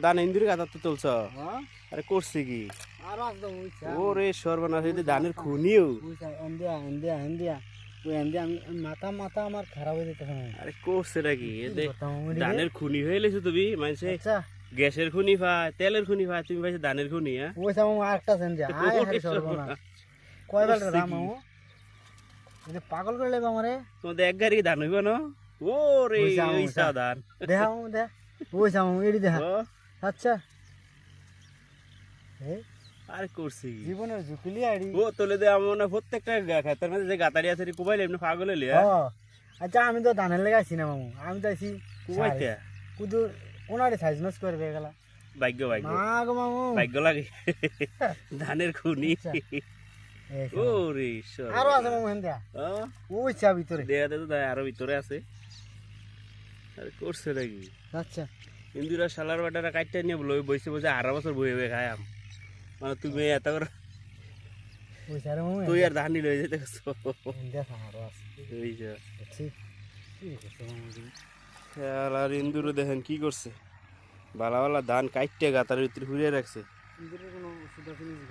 ধান ইন্দুরি গাতা তো তুলছ হ্যাঁ আরে করছে কি আর একদম উইছা ওরে সর্বনাশ এই যে ধানের খুনিও উইছা এন্ডিয়া ওই এন্ডিয়া মাথা মাথা আমার খারাপ হয়ে যেতেছে না আরে করছে নাকি কি এতে করতাম আমি রে? ধানের খুনি হয়ে লেছো তুমি মানুষে আচ্ছা গ্যাসের খুনি পায় তেলের খুনি পায় তুমি পাইছো ধানের খুনি হ্যাঁ ওইছা মামু আরেকটা সেন্ডিয়া আয় ওরে হারে সর্বনা সর্বনাশ। কয়বার করছে রাম কি? মামু এই যে পাগল করে লেবা আমারে তোমাদের এক গাড়ি ধান হইব না ওরে বুঝা, ওই বুঝা। ধান দেখা মামু দেখ ওইছা মামু এডি দেখা ও, আচ্ছা এ আরে করছে কি জীবনের ঝুঁকিলি আইডি ও তোলে দে আমার মনে হয় প্রত্যেকটা খেতের মধ্যে যে গাতারি আছে রে কুবাইলে এমনি পাগল হইলি ও আচ্ছা আমি তো ধানের লেগে আইছি না মামু আমি তো আইছি কুবাইতে কুদু কোনারে সাইজ নস করে দিয়ে গেলা ভাগ্য ভাগ্য না গো মামু ভাগ্য লাগে ধানের খুনি আচ্ছা। এই শোনো। ওরে ঈশ্বর আরো আছে মামু হেন্দিয়া ওইছা ভিতরে দেয়াতে তো তাই আরো ভিতরে আছে আরে করছে নাকি আচ্ছা ইন্দুরা শালার বাটারা কাটতে নিয়ে বসে বসে 18 বছর বয়ে বয়ে খায় আম মানে তুমি এত করে ওইছা রে মামু তুই আর ধান লয়ে যেতে হেন্দিয়া আরো আছে ওই যে বুঝছি কি করছে মামু তুমি? আর ইন্দুর দেখেন কি করছে বালা বালা ধান কাটতে গাতার ভিতরে ঘুরিয়ে রাখছে ইন্দুরের কোনো ওষুধ আছে নাকি?